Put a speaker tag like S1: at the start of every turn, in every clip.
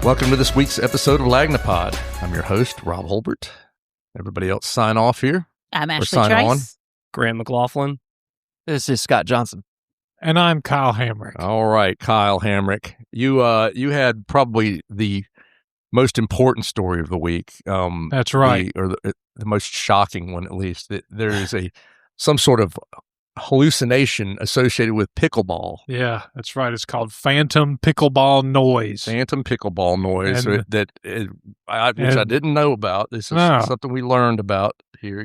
S1: Welcome to this week's episode of Lagnapod. I'm your host, Rob Holbert. Everybody else sign off here.
S2: I'm Ashley
S1: sign
S2: Trice.
S1: on.
S3: Grant McLaughlin.
S4: This is Scott Johnson.
S5: And I'm Kyle Hamrick.
S1: All right, Kyle Hamrick. You had probably the most important story of the week.
S5: That's right.
S1: The most shocking one, at least. That there is some sort of hallucination associated with pickleball.
S5: Yeah, that's right. It's called phantom pickleball noise.
S1: Phantom pickleball noise
S5: And-
S1: which I didn't know about. This is something we learned about here,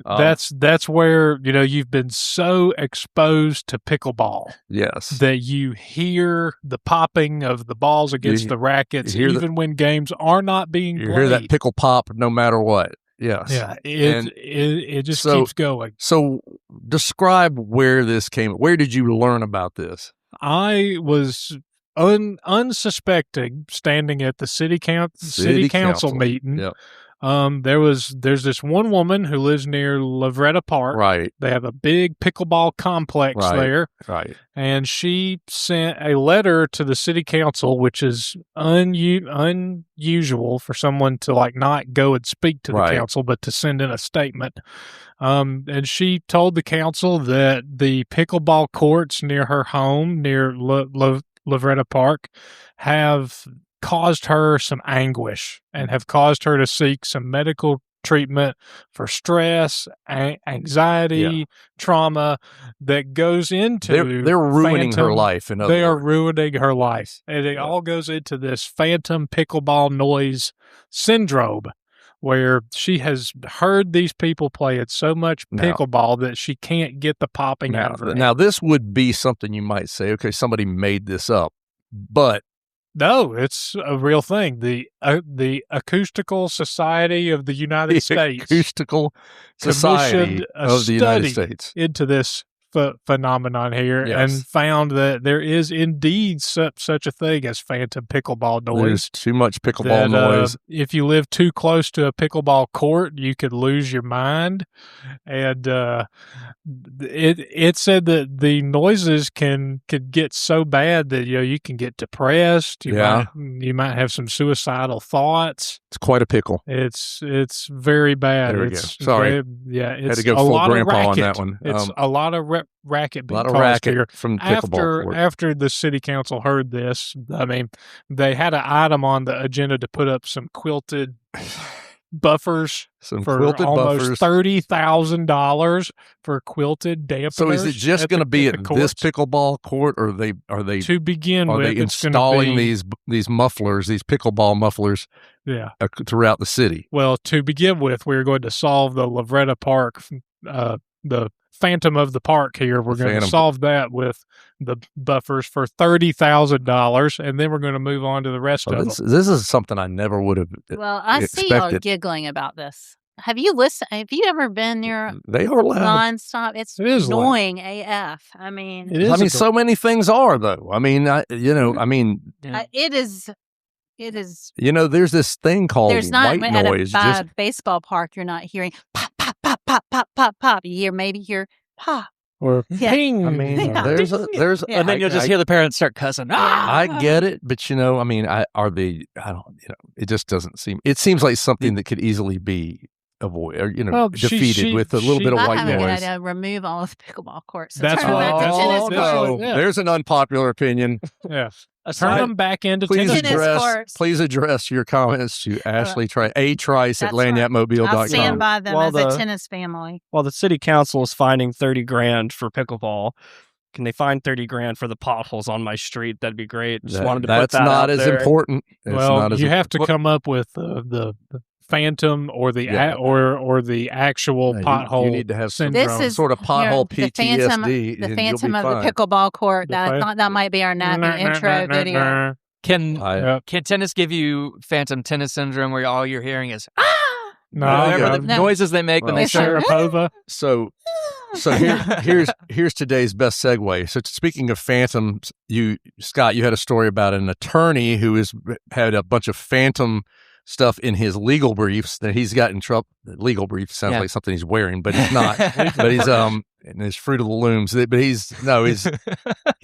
S5: That's where, you've been so exposed to pickleball
S1: Yes.
S5: that you hear the popping of the balls against the rackets,
S1: you hear
S5: even when games are not being
S1: You
S5: played.
S1: hear that pickle pop no matter what. Yes.
S5: Yeah, it just keeps going.
S1: So describe where this came. Where did you learn about this?
S5: I was unsuspecting, standing at the city council meeting.
S1: Yep.
S5: There's this one woman who lives near Lovretta Park.
S1: Right.
S5: They have a big pickleball complex there.
S1: Right.
S5: And she sent a letter to the city council, which is unusual for someone to not go and speak to the council, but to send in a statement. And she told the council that the pickleball courts near her home, near Lovretta Park, have caused her some anguish and have caused her to seek some medical treatment for stress, anxiety, trauma that goes into
S1: they're ruining her life.
S5: They are ruining her life. And it all goes into this phantom pickleball noise syndrome, where she has heard these people playing so much pickleball that she can't get the popping out of it.
S1: Now, this would be something you might say, okay, somebody made this up, but
S5: no, it's a real thing. The Acoustical Society of the United States,
S1: Acoustical Society of the United States,
S5: into this phenomenon here, and found that there is indeed such a thing as phantom pickleball noise.
S1: There's too much pickleball noise.
S5: If you live too close to a pickleball court, you could lose your mind. And it said that the noises could get so bad that you can get depressed. You might have some suicidal thoughts.
S1: It's quite a pickle.
S5: It's very bad.
S1: There we go. Sorry.
S5: It's
S1: had to go
S5: a
S1: full
S5: lot
S1: grandpa
S5: of
S1: on that one.
S5: It's a lot of racket being
S1: a lot of
S5: caused
S1: racket
S5: here.
S1: from pickleball court.
S5: After the city council heard this, I mean, they had an item on the agenda to put up some quilted buffers for almost $30,000 for quilted dampeners.
S1: So is it just going to be at this pickleball court, or are they
S5: to begin with?
S1: Are they installing these mufflers, these pickleball mufflers, throughout the city?
S5: Well, to begin with, we're going to solve the Lovretta Park, the phantom of the park here. We're going to solve that with the buffers for $30,000, and then we're going to move on to the rest of them.
S1: This is something I never would have
S2: Well, I see y'all giggling about this. Have you ever been near
S1: They are loud.
S2: nonstop? It is
S5: annoying
S2: AF. I mean,
S5: it is.
S1: So many things are, though. I mean,
S2: it is.
S1: There's this thing called white noise.
S2: At a baseball park, you're not hearing pop, pop, pop, pop, pop, pop, pop. You hear pop.
S5: Or ping.
S1: I mean, there's
S4: and then you'll just hear the parents start cussing.
S1: I get it, but are they? It just doesn't seem. It seems like something that could easily be avoided, defeated with a little bit of white noise.
S2: Remove all of the pickleball courts.
S5: That's why.
S1: There's an unpopular opinion.
S5: Yeah. Turn them back into tennis
S2: courts.
S1: Please address your comments to Ashley Trice at lanyapmobile.com.
S2: I'll stand by them as a tennis family.
S4: While the city council is finding $30,000 for pickleball, can they find $30,000 for the potholes on my street? That'd be great. Just wanted to put that out there.
S1: That's not as important.
S5: You have to come up with the phantom or the actual pothole.
S1: You need to have some
S2: sort
S1: of pothole PTSD.
S2: The phantom of the pickleball court. That might be our intro video.
S4: Can tennis give you phantom tennis syndrome, where all you're hearing is
S5: the
S4: noises they make when they
S5: Sharapova?
S1: So here's today's best segue. So speaking of phantoms, Scott, you had a story about an attorney who had a bunch of phantom stuff in his legal briefs that he's got in trouble. Legal brief sounds like something he's wearing, but he's not. But he's in his Fruit of the Looms. But he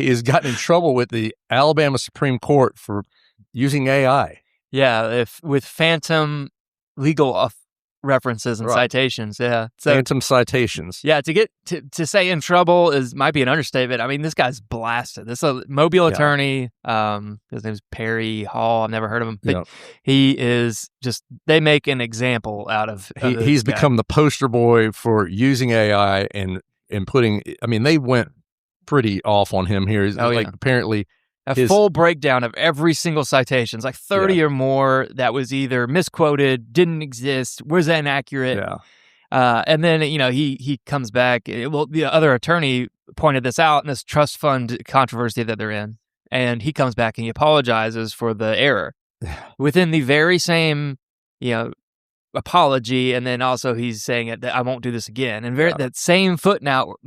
S1: has gotten in trouble with the Alabama Supreme Court for using AI.
S3: Yeah, with phantom legal references and citations. Yeah,
S1: so, phantom citations.
S3: Yeah, to get to say in trouble might be an understatement. I mean, this guy's blasted. This is a Mobile attorney. His name's Perry Hall. I've never heard of him, but he is just. They make an example out of.
S1: He's become the poster boy for using AI and putting. I mean, they went pretty off on him here. Apparently.
S3: A full breakdown of every single citation, like 30 or more that was either misquoted, didn't exist, was inaccurate.
S1: Yeah.
S3: And then, he comes back. Well, the other attorney pointed this out in this trust fund controversy that they're in. And he comes back and he apologizes for the error within the very same, apology. And then also he's saying that I won't do this again. And that same footnote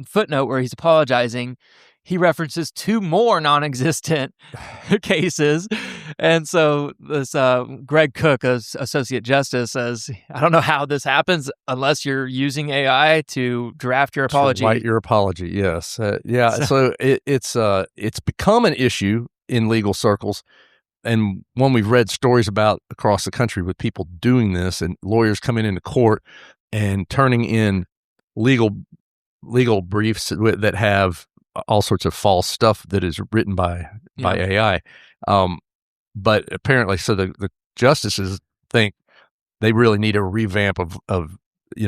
S3: where he's apologizing, he references 2 more non-existent cases. And so this Greg Cook, as Associate Justice, says, I don't know how this happens unless you're using AI to draft your apology.
S1: To write your apology, yes. So it's become an issue in legal circles. And one we've read stories about across the country with people doing this and lawyers coming into court and turning in legal briefs that have all sorts of false stuff that is written by AI. But apparently, so the justices think they really need a revamp of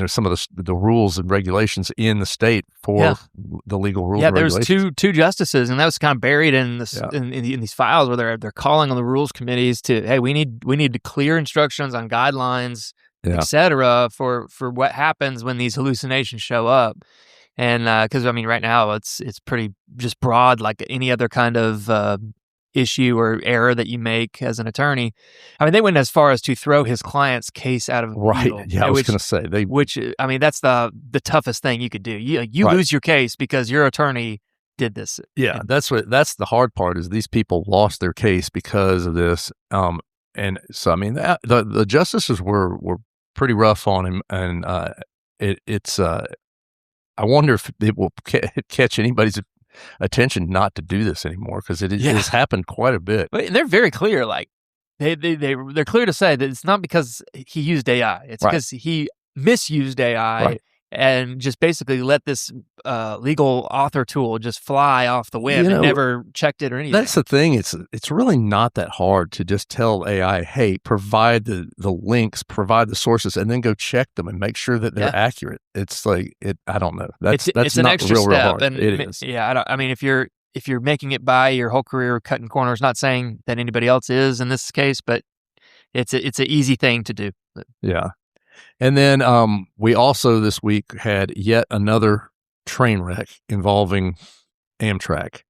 S1: some of the rules and regulations in the state for the legal rules.
S3: Yeah,
S1: and
S3: there's
S1: regulations.
S3: two justices, and that was kind of buried in this in these files where they're calling on the rules committees to, hey, we need clear instructions on guidelines, etc. for what happens when these hallucinations show up. And because right now it's pretty just broad, like any other kind of issue or error that you make as an attorney. I mean, they went as far as to throw his client's case out of the
S1: right. Yeah, I was going to say
S3: that's the toughest thing you could do. You lose your case because your attorney did this.
S1: Yeah, that's the hard part is these people lost their case because of this. And so I mean, the justices were pretty rough on him, and it's. I wonder if it will catch anybody's attention not to do this anymore because it has happened quite a bit.
S3: But they're very clear. Like they're clear to say that it's not because he used AI. It's because he misused AI and just basically let this legal author tool just fly off the whim and never checked it or anything.
S1: That's the thing. It's really not that hard to just tell AI, hey, provide the links, provide the sources, and then go check them and make sure that they're accurate. It's like I don't know. That's
S3: it's
S1: not
S3: an extra
S1: real
S3: step.
S1: hard.
S3: And
S1: it is.
S3: Yeah, if you're making it by your whole career cutting corners, not saying that anybody else is in this case, but it's an easy thing to do.
S1: Yeah. And then we also this week had yet another train wreck involving Amtrak.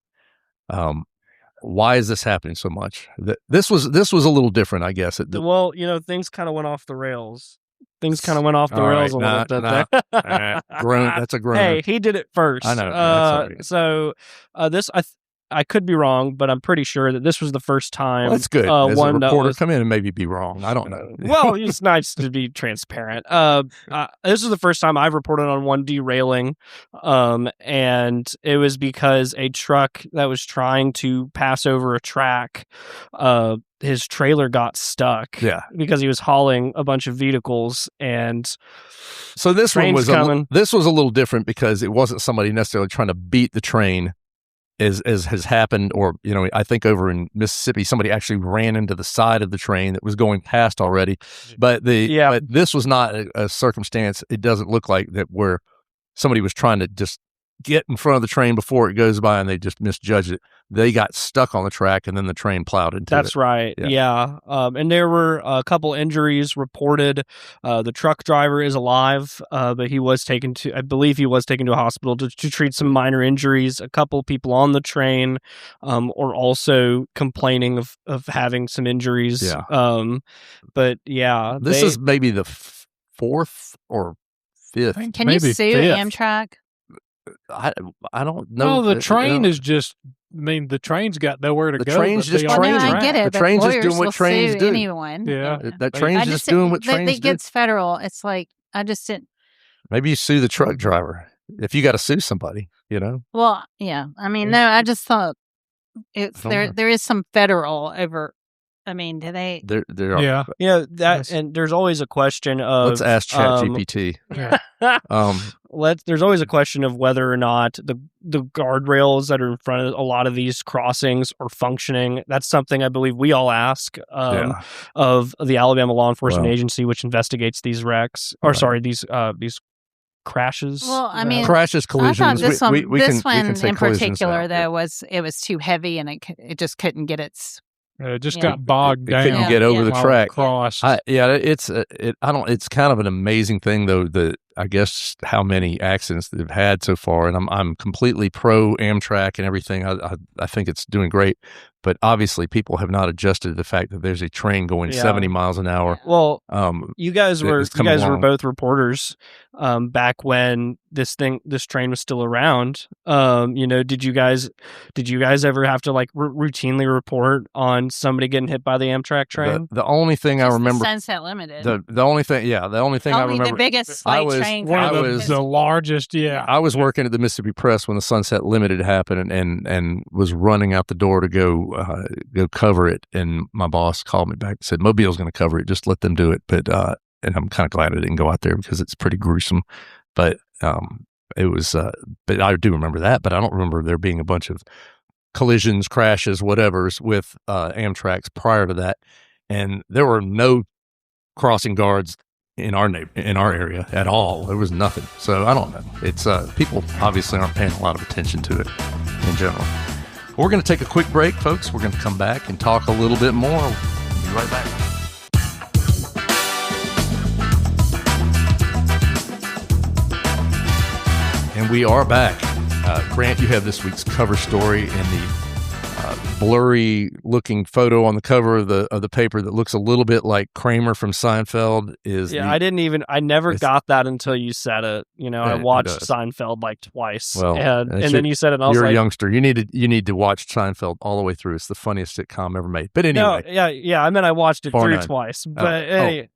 S1: Why is this happening so much? This was a little different, I guess.
S4: Well, things kind of went off the rails. Things kind of went off the rails a little bit.
S1: That's a groan.
S4: Hey, he did it first.
S1: I know.
S4: So this, I could be wrong, but I'm pretty sure that this was the first time.
S1: Well, that's good. As a reporter, come in and maybe be wrong. I don't know.
S4: Well, it's nice to be transparent. This is the first time I've reported on one derailing, and it was because a truck that was trying to pass over a track, his trailer got stuck.
S1: Yeah,
S4: because he was hauling a bunch of vehicles, and
S1: so this one was this was a little different because it wasn't somebody necessarily trying to beat the train. As has happened, or I think over in Mississippi, somebody actually ran into the side of the train that was going past already. But but this was not a circumstance. It doesn't look like that where somebody was trying to just get in front of the train before it goes by and they just misjudged it. They got stuck on the track and then the train plowed into it.
S4: That's right. Yeah. And there were a couple injuries reported. The truck driver is alive, but I believe he was taken to a hospital to treat some minor injuries. A couple people on the train are also complaining of having some injuries.
S1: Yeah.
S4: But yeah.
S1: This is maybe the fourth or fifth.
S2: Can you sue Amtrak?
S1: I don't know.
S5: Well, the train is just. The train's got nowhere to go.
S1: The train's just
S2: trains. I get it.
S1: The train's just doing what trains do.
S2: Anyone.
S5: Yeah,
S1: that train's just doing what trains do.
S2: It gets federal. It's like I just didn't.
S1: Maybe you sue the truck driver if you got to sue somebody.
S2: Well, yeah. No. I just thought there is some federal over I mean, do they?
S1: There are.
S5: Yeah.
S4: That, and there's always a question of.
S1: Let's ask ChatGPT.
S4: There's always a question of whether or not the guardrails that are in front of a lot of these crossings are functioning. That's something I believe we all ask of the Alabama Law Enforcement Agency, which investigates these wrecks, or sorry, these crashes.
S2: Well, I mean,
S1: crashes, collisions.
S2: I thought this one,
S1: we can say
S2: in particular,
S1: now.
S2: though, it was too heavy and it just couldn't get its.
S5: It just got bogged down.
S1: It couldn't get over the track. It's kind of an amazing thing, though, that I guess how many accidents they've had so far, and I'm completely pro Amtrak and everything. I think it's doing great, but obviously people have not adjusted to the fact that there's a train going 70 miles an hour.
S4: Well, you guys were both reporters back when this train was still around. Did you guys ever have to like routinely report on somebody getting hit by the Amtrak train?
S1: The only thing I remember,
S2: Sunset Limited.
S1: The only thing I remember,
S2: the biggest train.
S5: One of the largest. Yeah,
S1: I was working at the Mississippi Press when the Sunset Limited happened, and was running out the door to go cover it, and my boss called me back and said, "Mobile's going to cover it. Just let them do it." But and I'm kind of glad I didn't go out there because it's pretty gruesome. But it was. But I do remember that. But I don't remember there being a bunch of collisions, crashes, whatever's with Amtrak's prior to that, and there were no crossing guards in our area at all. There was nothing. So I don't know. It's people obviously aren't paying a lot of attention to it in general. We're going to take a quick break, folks. We're going to come back and talk a little bit more. We'll be right back. And we are back. Grant, you have this week's cover story in the blurry looking photo on the cover of the paper that looks a little bit like Kramer from Seinfeld. I never got that until you said it. I watched Seinfeld like twice. Well, and then you said it, and I was you're
S4: like,
S1: a youngster. You need to watch Seinfeld all the way through. It's the funniest sitcom ever made. But anyway.
S4: No, I mean, I watched it through twice. But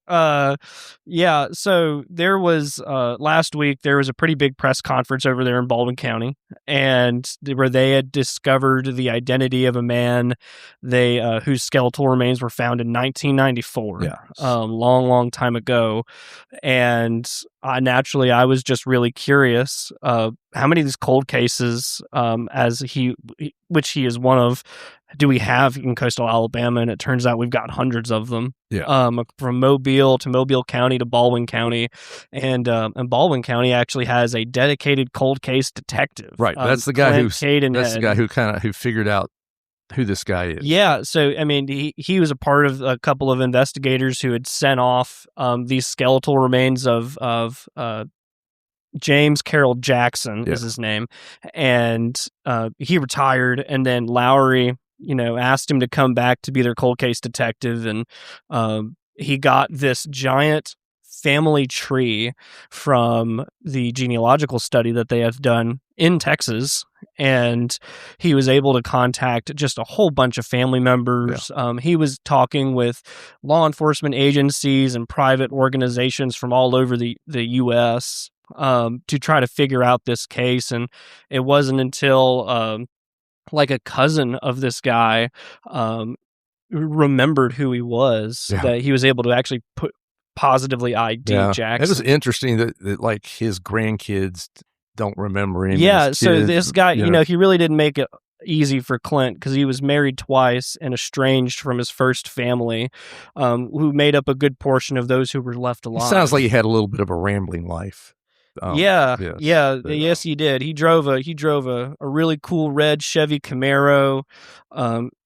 S4: so there was last week there was a pretty big press conference over there in Baldwin County, and where they had discovered the identity of a man whose skeletal remains were found in 1994. Long time ago. And I was just really curious how many of these cold cases, which he is one of, do we have in coastal Alabama? And it turns out we've got hundreds of them. From Mobile to Mobile County to Baldwin County, and Baldwin County actually has a dedicated cold case detective.
S1: Right, that's the guy who figured out who this guy is.
S4: Yeah, so I mean, he was a part of a couple of investigators who had sent off these skeletal remains of James Carroll Jackson is his name, and he retired, and then Lowry, asked him to come back to be their cold case detective, and he got this giant family tree from the genealogical study that they have done in Texas, and he was able to contact just a whole bunch of family members. He was talking with law enforcement agencies and private organizations from all over the U.S. To try to figure out this case, and it wasn't until like a cousin of this guy remembered who he was that he was able to actually positively ID Jackson.
S1: It was interesting that like his grandkids don't remember him.
S4: So this guy, he really didn't make it easy for Clint because he was married twice and estranged from his first family, who made up a good portion of those who were left alive.
S1: It sounds like he had a little bit of a rambling life.
S4: Yes, he did. He drove a really cool red Chevy Camaro,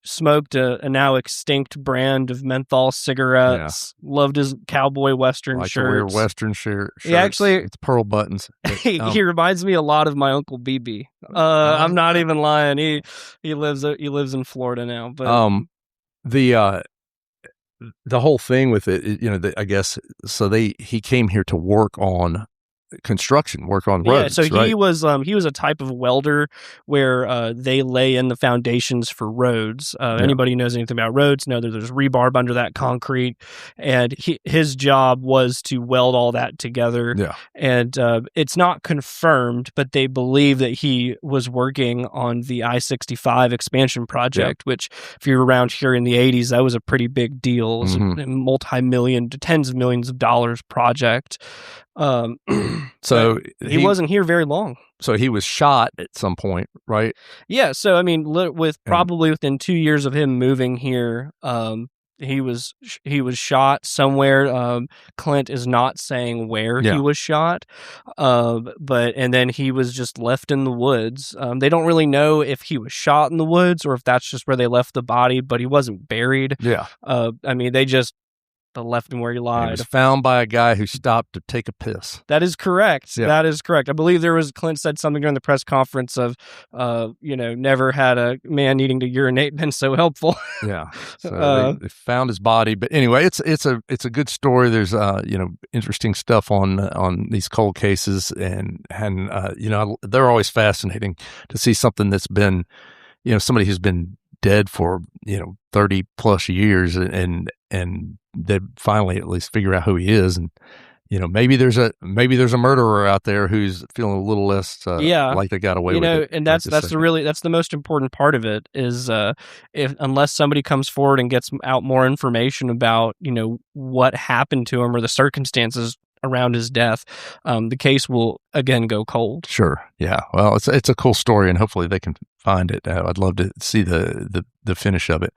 S4: smoked a now extinct brand of menthol cigarettes, loved his cowboy Western shirts.
S1: To wear Western shirts.
S4: He actually,
S1: it's pearl buttons.
S4: He reminds me a lot of my Uncle BB. I'm not even lying. He lives in Florida now. But
S1: the whole thing with it, I guess, so he came here to work on construction work on
S4: Yeah,
S1: roads.
S4: so
S1: right?
S4: he was a type of welder where they lay in the foundations for roads. Anybody who knows anything about roads know that there's rebarb under that concrete, and his job was to weld all that together.
S1: Yeah.
S4: And it's not confirmed, but they believe that he was working on the I-65 expansion project, which, if you're around here in the 80s, that was a pretty big deal. It was a multi-million to tens of millions of dollars project.
S1: So
S4: he wasn't here very long.
S1: So he was shot at some point, right?
S4: Yeah. So I mean, probably within 2 years of him moving here, he was shot somewhere. Clint is not saying where he was shot, and then he was just left in the woods. They don't really know if he was shot in the woods or if that's just where they left the body, but he wasn't buried.
S1: Yeah.
S4: I mean, they just left him where he lied.
S1: He was found by a guy who stopped to take a piss.
S4: That is correct.
S1: Yeah.
S4: That is correct. I believe Clint said something during the press conference of, never had a man needing to urinate been so helpful.
S1: Yeah. So they found his body. But anyway, it's a good story. There's, interesting stuff on these cold cases and they're always fascinating to see something that's been, somebody who's been dead for, 30 plus years and they finally at least figure out who he is. And, maybe there's a murderer out there who's feeling a little less like they got away with it.
S4: And that's the most important part of it is unless somebody comes forward and gets out more information about, what happened to him or the circumstances around his death, the case will again go cold.
S1: Sure. Yeah. Well, it's a cool story, and hopefully they can find it. I'd love to see the finish of it.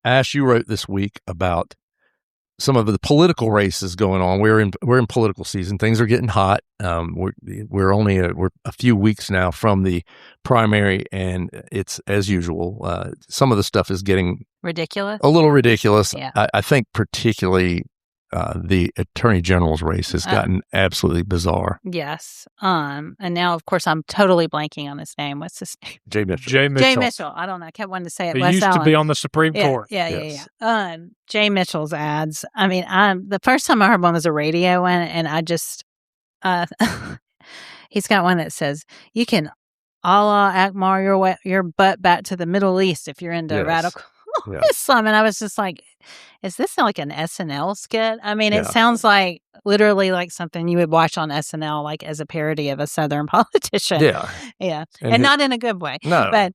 S1: Ash, you wrote this week about some of the political races going on. We're in political season. Things are getting hot. We're a few weeks now from the primary, and it's as usual. Some of the stuff is getting
S2: ridiculous.
S1: A little ridiculous.
S2: Yeah.
S1: I think particularly the attorney general's race has gotten absolutely bizarre.
S2: Yes. And now, of course, I'm totally blanking on his name. What's his name?
S1: Jay Mitchell.
S2: Jay Mitchell. I don't know. I kept wanting to say it.
S5: He
S2: Wes
S5: used
S2: Allen.
S5: to be on the Supreme Court.
S2: Yeah. Jay Mitchell's ads. I mean, the first time I heard one was a radio one, and I just, he's got one that says, you can Allah Akbar your butt back to the Middle East if you're into radical Islam. And I was just like, is this like an SNL skit? I mean, it sounds like literally like something you would watch on SNL, like as a parody of a Southern politician. Yeah. And not in a good way.
S1: No.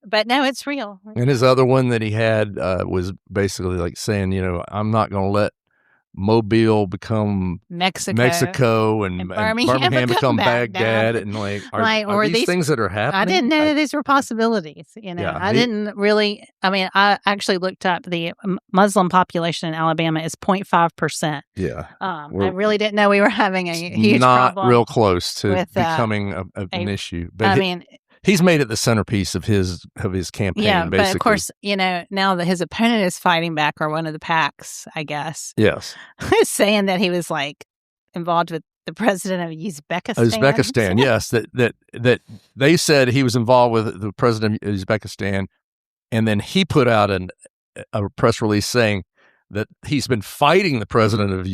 S2: But no, it's real.
S1: And his other one that he had was basically like saying, I'm not going to let Mobile become Mexico and Birmingham become Baghdad. And are these things that are happening?
S2: I didn't know that these were possibilities. I didn't really. I mean, I actually looked up the Muslim population in Alabama is 0.5%.
S1: Yeah,
S2: I really didn't know we were having a huge problem.
S1: Not real close to becoming an issue. But
S2: I mean.
S1: He's made it the centerpiece of his campaign.
S2: Yeah,
S1: basically.
S2: But of course, now that his opponent is fighting back, or one of the PACs, I guess.
S1: Yes,
S2: saying that he was like involved with the president of Uzbekistan.
S1: Uzbekistan, yes, that they said he was involved with the president of Uzbekistan, and then he put out a press release saying that he's been fighting the president of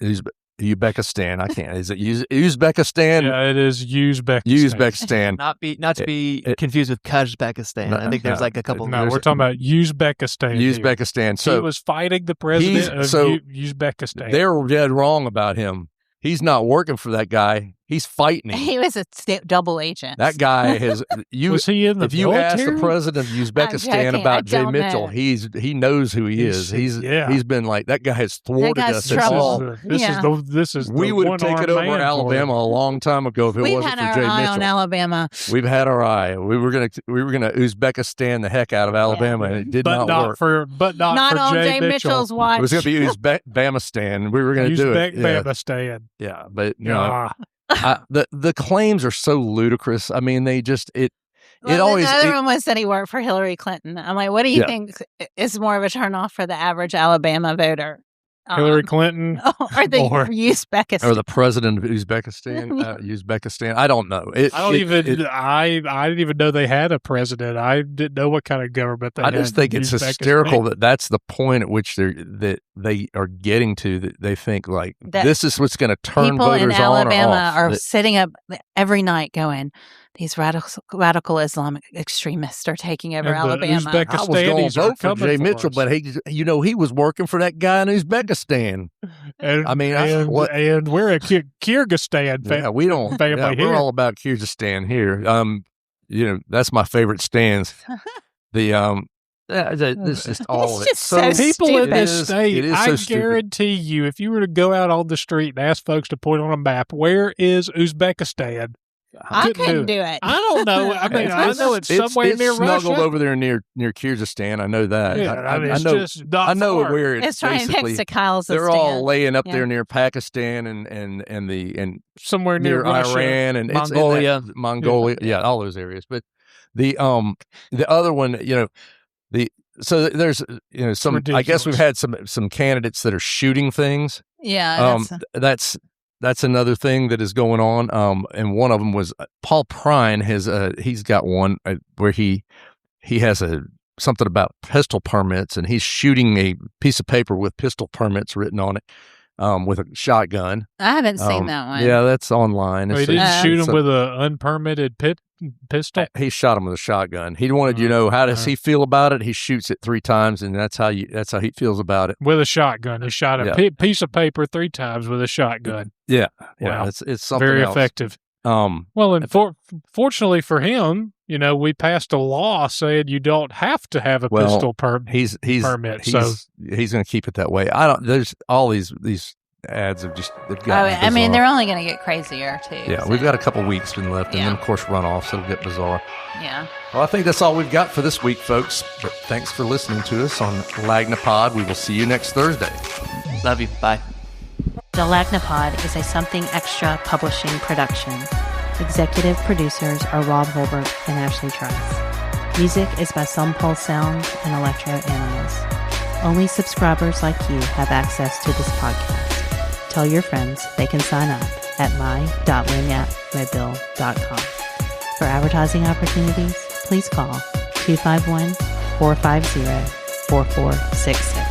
S1: Uzbekistan. I can't. Is it Uzbekistan?
S5: Yeah, it is Uzbekistan.
S1: Uzbekistan.
S3: Not to be confused with Kazakhstan. I think there's like a couple.
S5: No, we're talking about Uzbekistan.
S1: Uzbekistan.
S5: So he was fighting the president of Uzbekistan.
S1: They're dead wrong about him. He's not working for that guy. He's fighting him.
S2: He was a double agent.
S1: That guy has.
S5: Was he in the
S1: If you ask the president of Uzbekistan about Jay Mitchell,
S2: know.
S1: he knows who he is. He's been like, that guy has thwarted us.
S5: This is
S1: we would have taken over Alabama a long time ago if it wasn't for Jay Mitchell.
S2: We've had our eye on Alabama.
S1: We've had our eye. We were gonna Uzbekistan the heck out of Alabama, and it did not work.
S5: But not
S2: on
S5: for
S2: Jay Mitchell's watch.
S1: It was going to be Uzbekistan. We were going to do it.
S5: Uzbekistan.
S1: Yeah, but the claims are so ludicrous. I mean, they just always.
S2: The other one was that he worked for Hillary Clinton. I'm like, what do you think is more of a turnoff for the average Alabama voter?
S5: Hillary Clinton,
S2: or Uzbekistan,
S1: or the president of Uzbekistan. Uzbekistan. I don't know.
S5: I didn't even know they had a president. I didn't know what kind of government they had.
S1: I just think it's hysterical that's the point at which they are getting to. That they think like this is what's going to turn voters on or off.
S2: People in Alabama are sitting up every night going, these radical Islamic extremists are taking over Alabama.
S1: I was going to vote for Jay Mitchell, but he was working for that guy in Uzbekistan.
S5: And we're a Kyrgyzstan family.
S1: Yeah, we don't. We're all about Kyrgyzstan here. That's my favorite stands. This is all of it.
S2: So
S5: people
S2: stupid.
S5: in this state, I guarantee you, if you were to go out on the street and ask folks to point on a map, where is Uzbekistan?
S2: I couldn't do it.
S5: I don't know. I mean, I know it's somewhere near Russia.
S1: Snuggled over there near Kyrgyzstan. I know that.
S5: Yeah,
S1: I know where
S2: it's right next to Kyle's.
S1: They're all laying up there near Pakistan and
S5: somewhere near
S1: Iran and
S3: Mongolia.
S1: Mongolia. Yeah, all those areas. But the other one, so there's some.
S5: Ridiculous.
S1: I guess we've had some candidates that are shooting things.
S2: Yeah,
S1: that's another thing that is going on. And one of them was Paul Prine he's got one where he has something about pistol permits, and he's shooting a piece of paper with pistol permits written on it. With a shotgun.
S2: I haven't seen that one.
S1: Yeah, that's online.
S5: He didn't shoot him with an unpermitted pistol?
S1: He shot him with a shotgun. He wanted you to know, how does he feel about it? He shoots it 3 times, and that's how he feels about it.
S5: With a shotgun. He shot a piece of paper 3 times with a shotgun.
S1: Yeah.
S5: Wow.
S1: It's something
S5: very
S1: else.
S5: effective. Well, and fortunately for him, we passed a law saying you don't have to have a pistol permit.
S1: He's going to keep it that way. There's all these ads have they've got.
S2: They're only going to get crazier too.
S1: Yeah, we've got a couple weeks left, and then of course runoff, so it'll get bizarre.
S2: Yeah.
S1: Well, I think that's all we've got for this week, folks. But thanks for listening to us on Lagnapod. We will see you next Thursday.
S3: Love you. Bye.
S2: The Lagnapod is a Something Extra publishing production. Executive producers are Rob Holbert and Ashley Trice. Music is by Some Pulse Sounds and Electro Animals. Only subscribers like you have access to this podcast. Tell your friends they can sign up at my.wing@redbill.com. For advertising opportunities, please call 251-450-4466.